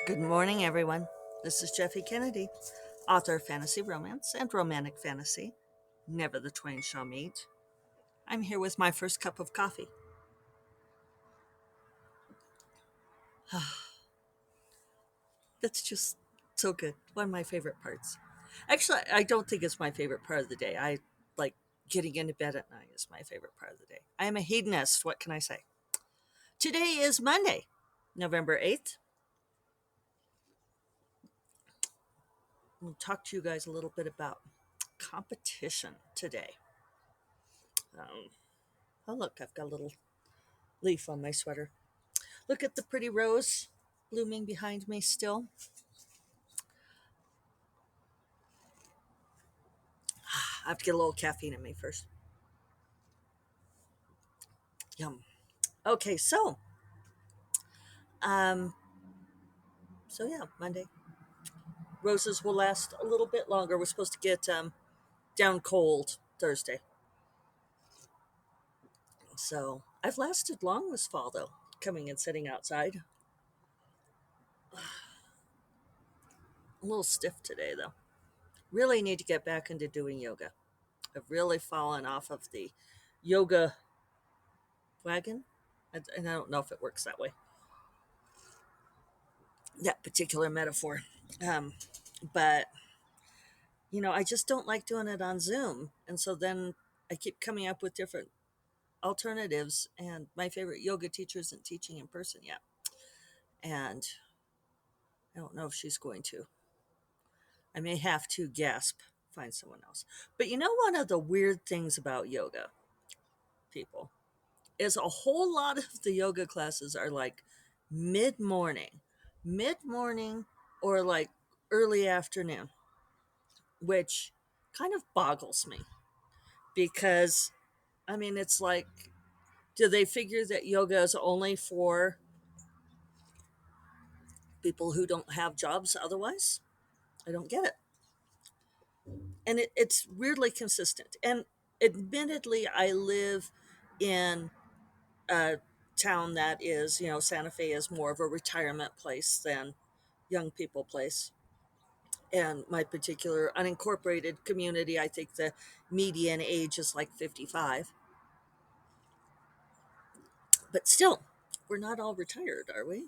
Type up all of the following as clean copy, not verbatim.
Good morning, everyone. This is Jeffy Kennedy, author of fantasy romance and romantic fantasy. Never the twain shall meet. I'm here with my first cup of coffee. That's just so good. One of my favorite parts. Actually, I don't think it's my favorite part of the day. I like getting into bed at night is my favorite part of the day. I am a hedonist. What can I say? Today is Monday, November 8th. I'll talk to you guys a little bit about competition today. Um, oh, look, I've got a little leaf on my sweater. Look at the pretty rose blooming behind me still. I have to get a little caffeine in me first. Yum. Okay, um, so yeah, Monday. Roses will last a little bit longer. We're supposed to get down cold Thursday. So I've lasted long this fall though, coming and sitting outside. A little stiff today though. Really need to get back into doing yoga. I've really fallen off of the yoga wagon, and I don't know if it works that way. That particular metaphor. Um, but I just don't like doing it on Zoom. And so then I keep coming up with different alternatives. And my favorite yoga teacher isn't teaching in person yet. And I don't know if she's going to. I may have to find someone else. But one of the weird things about yoga, people, is a whole lot of the yoga classes are like mid morning, mid morning, or like early afternoon, which kind of boggles me because it's like, do they figure that yoga is only for people who don't have jobs otherwise? I don't get it. And it's weirdly consistent. And admittedly, I live in a town that is, Santa Fe is more of a retirement place than young people place. And my particular unincorporated community, I think the median age is like 55. But still, we're not all retired, are we?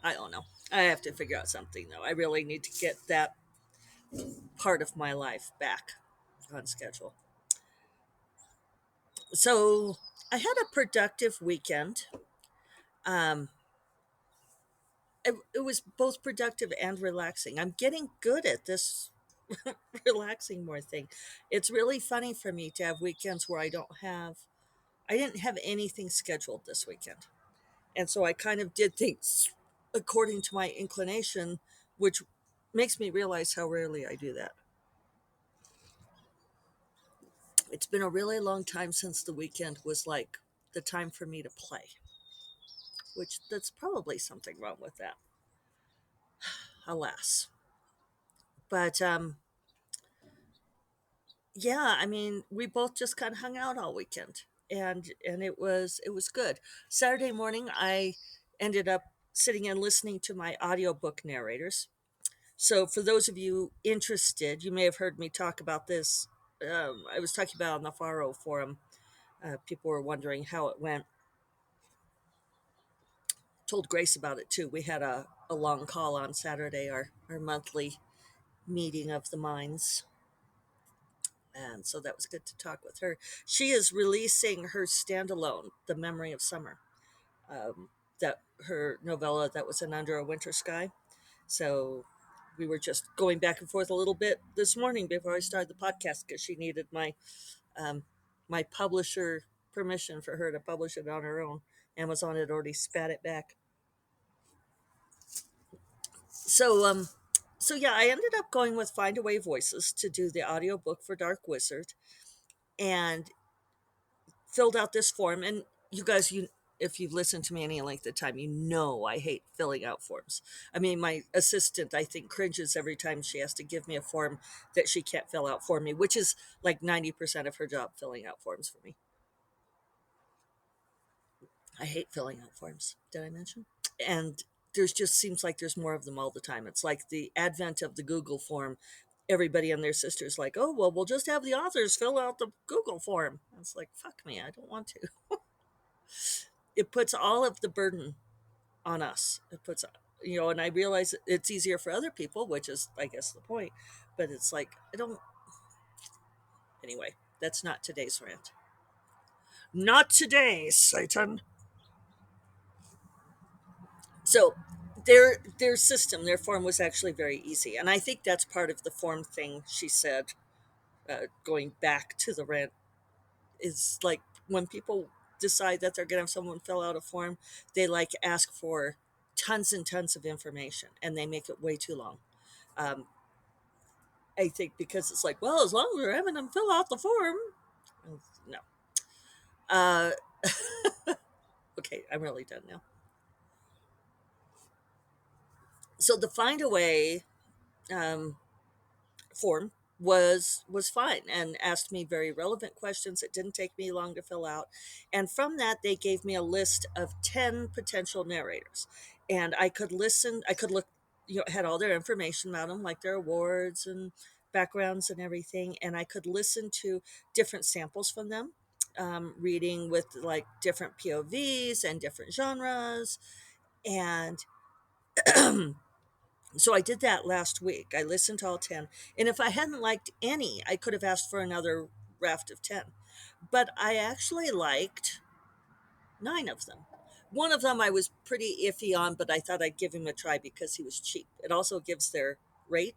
I don't know. I have to figure out something though. I really need to get that part of my life back on schedule. So I had a productive weekend. Um, it was both productive and relaxing. I'm getting good at this relaxing more thing. It's really funny for me to have weekends where I didn't have anything scheduled this weekend. And so I kind of did things according to my inclination, which makes me realize how rarely I do that. It's been a really long time since the weekend was like the time for me to play, which that's probably something wrong with that, alas. But yeah, we both just kind of hung out all weekend, and it was good. Saturday morning, I ended up sitting and listening to my audiobook narrators. So, for those of you interested, you may have heard me talk about this. I was talking about it on the Faro forum. People were wondering how it went. Told Grace about it too. We had a long call on Saturday, our monthly meeting of the minds. And so that was good to talk with her. She is releasing her standalone, The Memory of Summer, that her novella that was in Under a Winter Sky. So we were just going back and forth a little bit this morning before I started the podcast because she needed um, my publisher permission for her to publish it on her own. Amazon had already spat it back. So so yeah, I ended up going with Find Away Voices to do the audiobook for Dark Wizard and filled out this form. And you guys, if you've listened to me any length of time, I hate filling out forms. My assistant, I think, cringes every time she has to give me a form that she can't fill out for me, which is like 90% of her job, filling out forms for me. I hate filling out forms. Did I mention? And there's just seems like there's more of them all the time. It's like the advent of the Google form. Everybody and their sisters like, oh well, we'll just have the authors fill out the Google form. It's like, fuck me, I don't want to. It puts all of the burden on us. It puts, and I realize it's easier for other people, which is, I guess, the point. But it's like, I don't. Anyway, that's not today's rant. Not today, Satan. So their system, their form was actually very easy, and I think that's part of the form thing she said. Going back to the rant is like when people decide that they're going to have someone fill out a form, they like ask for tons and tons of information, and they make it way too long. Um, I think because it's like, well, as long as we're having them fill out the form, no. Uh, okay, I'm really done now. So the find a way um, form was fine and asked me very relevant questions. It didn't take me long to fill out, and from that they gave me a list of 10 potential narrators, and I could listen. I could look, had all their information about them, like their awards and backgrounds and everything, and I could listen to different samples from them, reading with like different POVs and different genres, and so I did that last week. I listened to all 10. And if I hadn't liked any, I could have asked for another raft of 10. But I actually liked 9 of them. One of them I was pretty iffy on, but I thought I'd give him a try because he was cheap. It also gives their rate.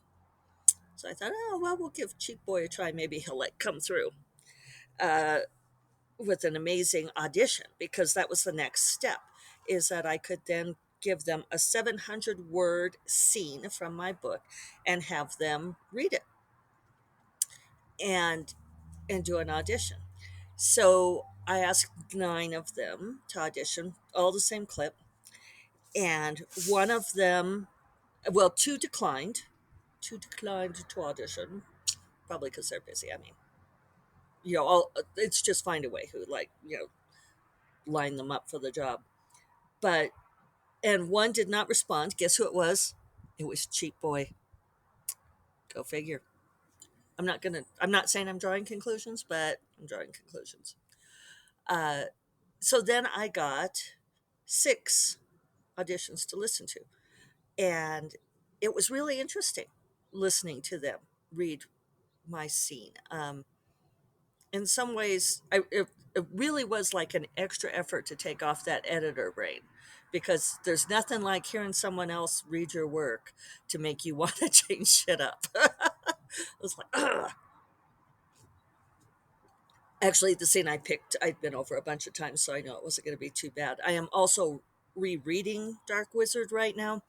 So I thought, oh, well, we'll give Cheap Boy a try. Maybe he'll like come through uh, with an amazing audition, because that was the next step, is that I could then give them a 700-word scene from my book and have them read it and do an audition. So I asked 9 of them to audition, all the same clip, and one of them, well, 2 declined. 2 declined to audition, probably because they're busy. I mean, it's just find a way who like line them up for the job. But and one did not respond. Guess who it was? It was Cheap Boy. Go figure. I'm not saying I'm drawing conclusions, but I'm drawing conclusions. Uh, so then I got 6 auditions to listen to, and it was really interesting listening to them read my scene. In some ways, it really was like an extra effort to take off that editor brain, because there's nothing like hearing someone else read your work to make you want to change shit up. It was like, ugh. Actually, the scene I picked, I'd been over a bunch of times, so I know it wasn't going to be too bad. I am also rereading Dark Wizard right now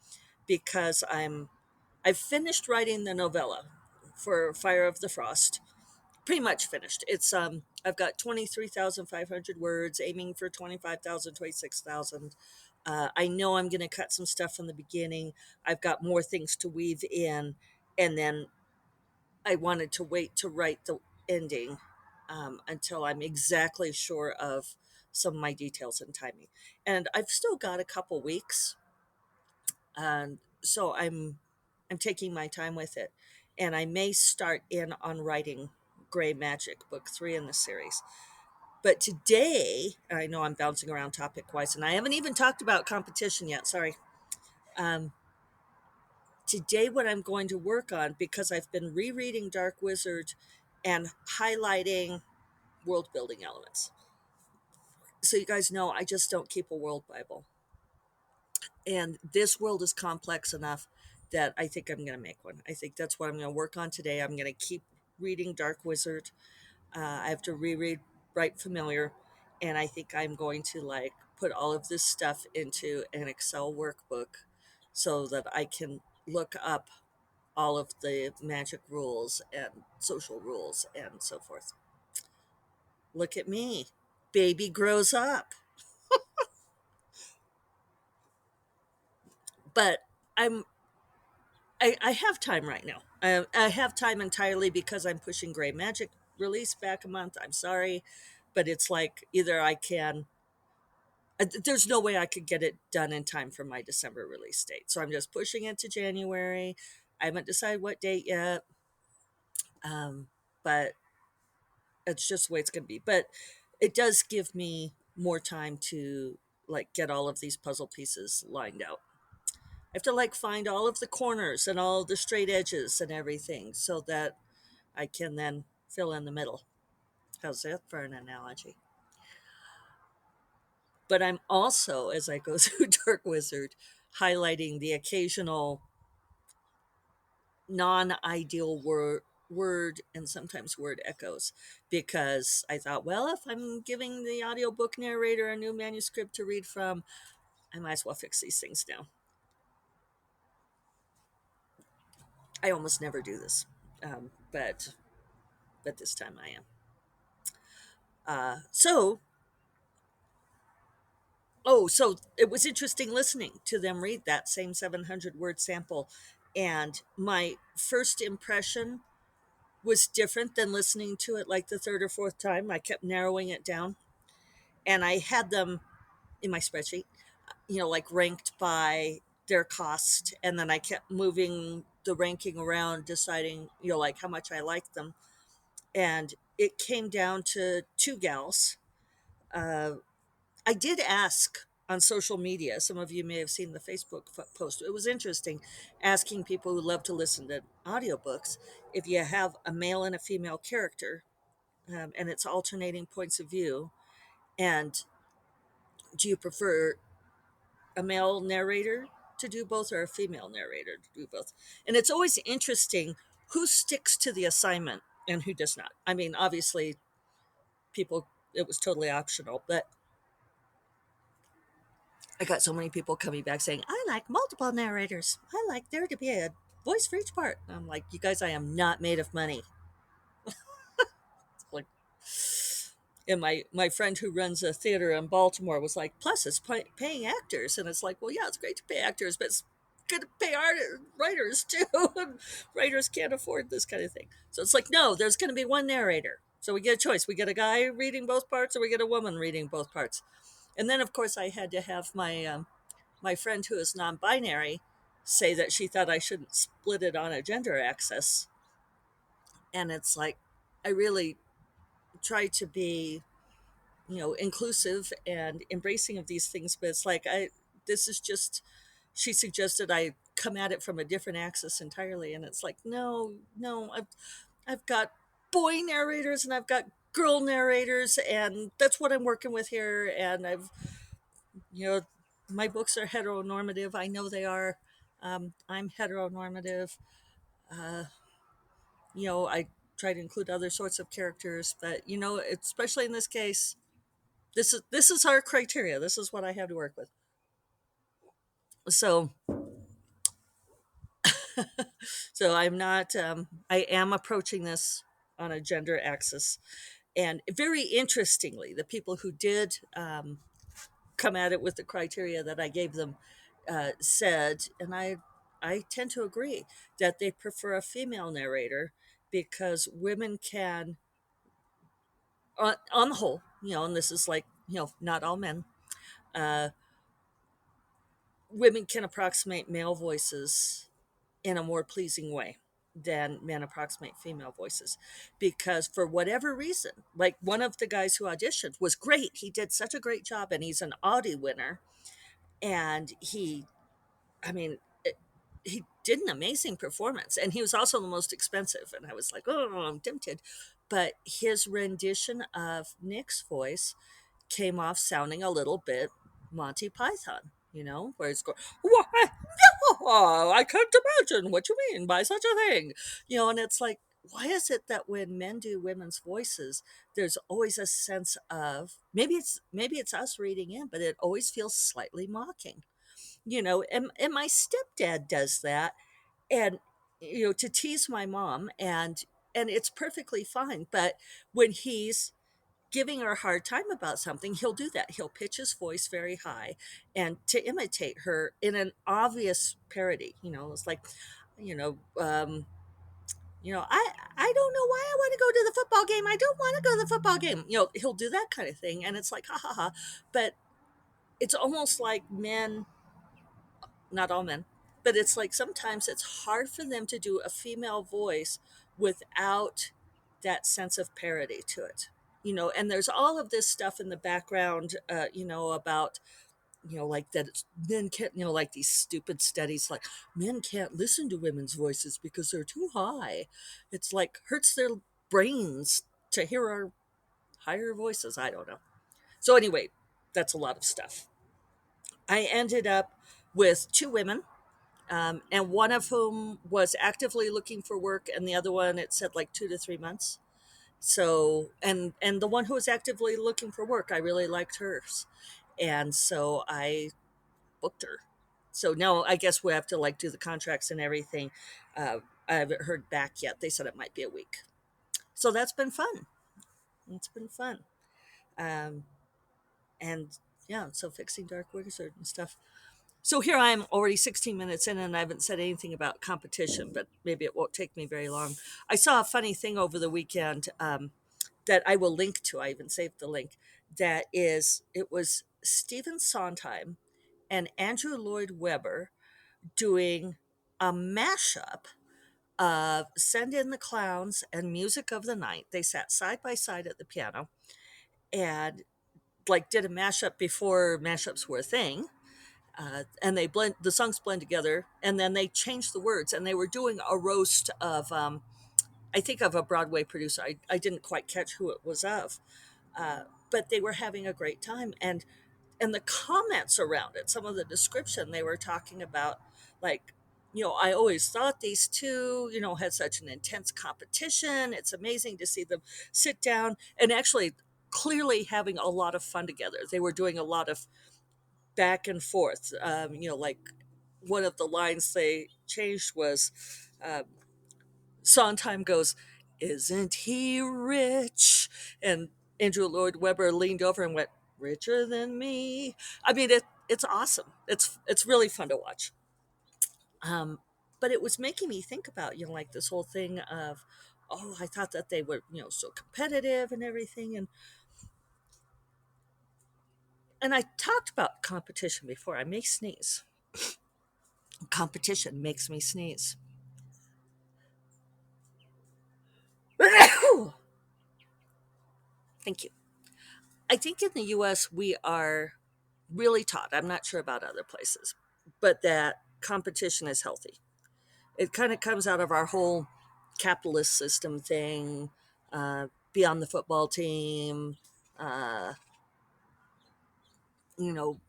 because I've finished writing the novella for Fire of the Frost. Pretty much finished. It's I've got 23,500 words, aiming for 25,000, 26,000. I know I'm going to cut some stuff from the beginning. I've got more things to weave in, and then I wanted to wait to write the ending until I'm exactly sure of some of my details and timing. And I've still got a couple weeks, and so I'm taking my time with it, and I may start in on writing Gray Magic, book 3 in the series. But today, I know I'm bouncing around topic wise, and I haven't even talked about competition yet. Sorry. Um, Today, what I'm going to work on, because I've been rereading Dark Wizard and highlighting world building elements. So, you guys know I just don't keep a world Bible. And this world is complex enough that I think I'm going to make one. I think that's what I'm going to work on today. I'm going to keep reading Dark Wizard. I have to reread Bright Familiar, and I think I'm going to like put all of this stuff into an Excel workbook so that I can look up all of the magic rules and social rules and so forth. Look at me. Baby grows up. But I'm I have time right now. I have time entirely because I'm pushing Gray Magic release back a month. I'm sorry, but it's like either I can There's no way I could get it done in time for my December release date. So I'm just pushing it to January. I haven't decided what date yet, but it's just the way it's going to be. But it does give me more time to like get all of these puzzle pieces lined out. I have to like find all of the corners and all of the straight edges and everything so that I can then fill in the middle. How's that for an analogy? But I'm also, as I go through Dark Wizard, highlighting the occasional non-ideal word and sometimes word echoes, because I thought, well, if I'm giving the audiobook narrator a new manuscript to read from, I might as well fix these things now. I almost never do this, but this time I am. So so it was interesting listening to them read that same 700 word sample, and my first impression was different than listening to it like the third or fourth time. I kept narrowing it down, and I had them in my spreadsheet, like ranked by their cost, and then I kept moving the ranking around, deciding, like how much I liked them. And it came down to two gals. Uh, I did ask on social media. Some of you may have seen the Facebook post. It was interesting, asking people who love to listen to audiobooks if you have a male and a female character, and it's alternating points of view, and do you prefer a male narrator to do both or a female narrator to do both? And it's always interesting who sticks to the assignment and who does not. I mean, obviously, people, it was totally optional, but I got so many people coming back saying, I like multiple narrators. I like there to be a voice for each part. And I'm like, you guys, I am not made of money. Like, and my friend who runs a theater in Baltimore was like, plus it's paying actors. And it's like, well, yeah, it's great to pay actors, but it's good to pay writers too. And writers can't afford this kind of thing. So it's like, no, there's going to be one narrator. So we get a choice. We get a guy reading both parts, or we get a woman reading both parts. And then, of course, I had to have my friend who is non-binary say that she thought I shouldn't split it on a gender axis. And it's like, I really try to be, inclusive and embracing of these things, but it's like, this is just, she suggested I come at it from a different axis entirely. And it's like, no, no, I've got boy narrators and I've got girl narrators, and that's what I'm working with here. And you know, my books are heteronormative. I know they are. I'm heteronormative. Uh, I try to include other sorts of characters, but especially in this case, this is our criteria. This is what I have to work with. So, so I'm not. I am approaching this on a gender axis, and very interestingly, the people who did come at it with the criteria that I gave them said, and I tend to agree, that they prefer a female narrator because women can, on the whole, and this is like, not all men, uh, women can approximate male voices in a more pleasing way than men approximate female voices, because for whatever reason, like one of the guys who auditioned was great. He did such a great job, and he's an Audie winner, and I mean, he did an amazing performance, and he was also the most expensive. And I was like, oh, I'm tempted. But his rendition of Nick's voice came off sounding a little bit Monty Python, where it's going, why? No, I can't imagine what you mean by such a thing. And it's like, why is it that when men do women's voices, there's always a sense of, maybe it's us reading in, but it always feels slightly mocking. And my stepdad does that, and to tease my mom, and it's perfectly fine. But when he's giving her a hard time about something, he'll do that. He'll pitch his voice very high and to imitate her in an obvious parody. It's like, you know um I don't know why I want to go to the football game. I don't want to go to the football game. He'll do that kind of thing, and it's like, ha ha ha. But it's almost like men, not all men, but it's like sometimes it's hard for them to do a female voice without that sense of parody to it. And there's all of this stuff in the background, about, like that men can't, like these stupid studies, like men can't listen to women's voices because they're too high. It's like hurts their brains to hear our higher voices. I don't know. So, anyway, that's a lot of stuff. I ended up with two women, and one of whom was actively looking for work, and the other one, it said like 2 to 3 months. So, and the one who was actively looking for work, I really liked hers, and so I booked her. So now I guess we have to like do the contracts and everything. I haven't heard back yet. They said it might be a week. So that's been fun. It's been fun. Um, and yeah, so fixing dark wizard and stuff. So here I am already 16 minutes in, and I haven't said anything about competition, but maybe it won't take me very long. I saw a funny thing over the weekend, that I will link to. I even saved the link. It was Stephen Sondheim and Andrew Lloyd Webber doing a mashup of Send in the Clowns and Music of the Night. They sat side by side at the piano and like did a mashup before mashups were a thing. And they blend the songs blend together, and then they changed the words, and they were doing a roast of, I think, of a Broadway producer. I didn't quite catch who it was of, uh, but they were having a great time. And the comments around it, some of the description they were talking about, like, I always thought these two, had such an intense competition. It's amazing to see them sit down and actually clearly having a lot of fun together. They were doing a lot of back and forth. Like one of the lines they changed was, uh, Sondheim goes, "Isn't he rich?" And Andrew Lloyd Webber leaned over and went, "Richer than me." I mean, it's awesome. It's really fun to watch. Um, but it was making me think about, like this whole thing of, oh, I thought that they were, so competitive and everything. And I talked about competition before. I may sneeze. Competition makes me sneeze. Thank you. I think in the US, we are really taught, I'm not sure about other places, but that competition is healthy. It kind of comes out of our whole capitalist system thing, be on the football team. Uh, you know,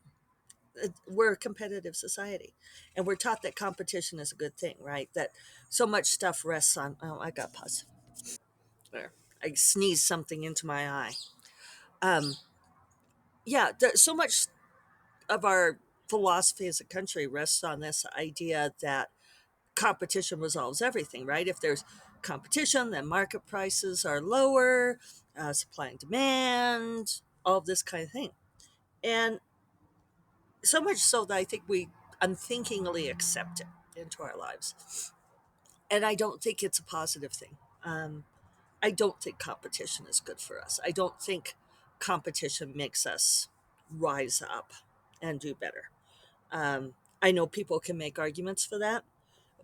we're a competitive society, and we're taught that competition is a good thing, right? That so much stuff rests on, oh, I got pus. There. I sneezed something into my eye. Um, yeah, so much of our philosophy as a country rests on this idea that competition resolves everything, right? If there's competition, then market prices are lower, supply and demand, all of this kind of thing. And so much so that I think we unthinkingly accept it into our lives. And I don't think it's a positive thing. I don't think competition is good for us. I don't think competition makes us rise up and do better. I know people can make arguments for that,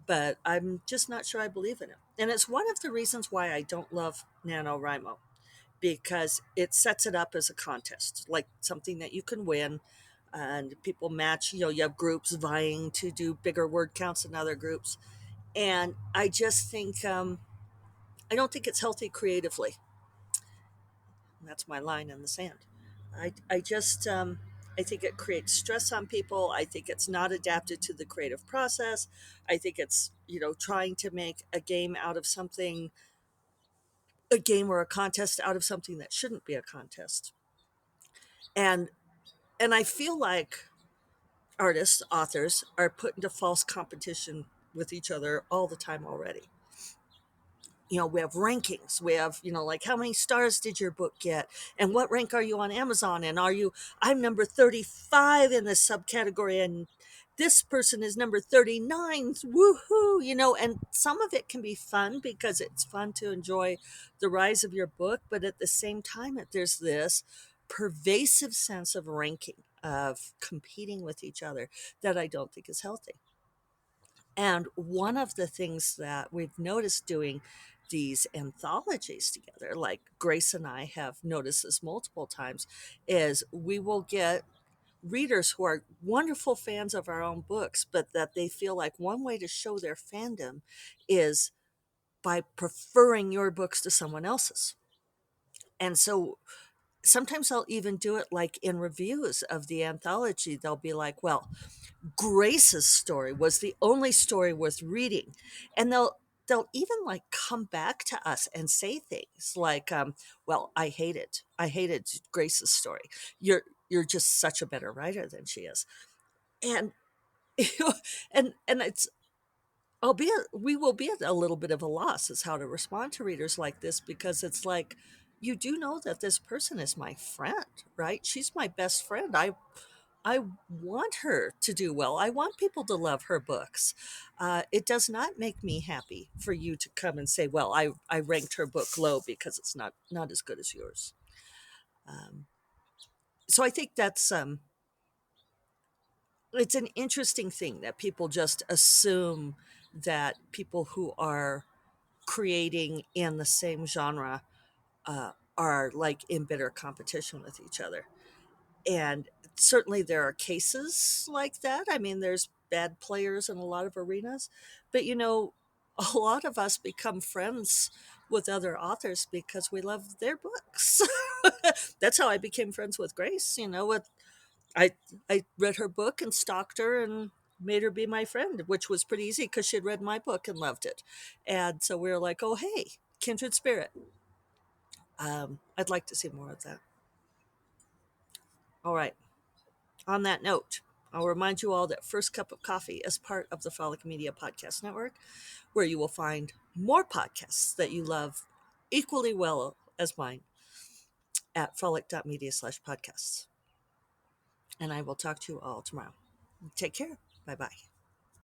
but I'm just not sure I believe in it. And it's one of the reasons why I don't love NaNoWriMo, because it sets it up as a contest, like something that you can win, and people match. You have groups vying to do bigger word counts than other groups. And I just think, I don't think it's healthy creatively. And that's my line in the sand. I just, I think it creates stress on people. I think it's not adapted to the creative process. I think it's, trying to make a game out of something, a game or a contest out of something that shouldn't be a contest. And I feel like artists, authors are put into false competition with each other all the time already. We have rankings. We have, like how many stars did your book get? And what rank are you on Amazon? And I'm number 35 in this subcategory, and this person is number 39. Woohoo! And some of it can be fun because it's fun to enjoy the rise of your book. But at the same time, there's this pervasive sense of ranking, of competing with each other that I don't think is healthy. And one of the things that we've noticed doing these anthologies together, like Grace and I have noticed this multiple times, is we will get readers who are wonderful fans of our own books, but that they feel like one way to show their fandom is by preferring your books to someone else's. And so sometimes I'll even do it like in reviews of the anthology. They'll be like, well, Grace's story was the only story worth reading. And they'll even like come back to us and say things like, well, I hated Grace's story. You're just such a better writer than she is. And and it's, albeit we will be at a little bit of a loss as how to respond to readers like this, because it's like, you do know that this person is my friend, right? She's my best friend. I want her to do well. I want people to love her books. It does not make me happy for you to come and say, well, I ranked her book low because it's not as good as yours. um, so I think that's it's an interesting thing that people just assume that people who are creating in the same genre are like in bitter competition with each other. And certainly there are cases like that. I mean, there's bad players in a lot of arenas, but a lot of us become friends with other authors because we love their books. That's how I became friends with Grace. I I read her book and stalked her and made her be my friend, which was pretty easy because she'd read my book and loved it. And so we were like, oh, hey, kindred spirit. I'd like to see more of that. All right. On that note, I'll remind you all that First Cup of Coffee is part of the Frolic Media Podcast Network, where you will find more podcasts that you love equally well as mine at frolic.media/podcasts. And I will talk to you all tomorrow. Take care. Bye bye.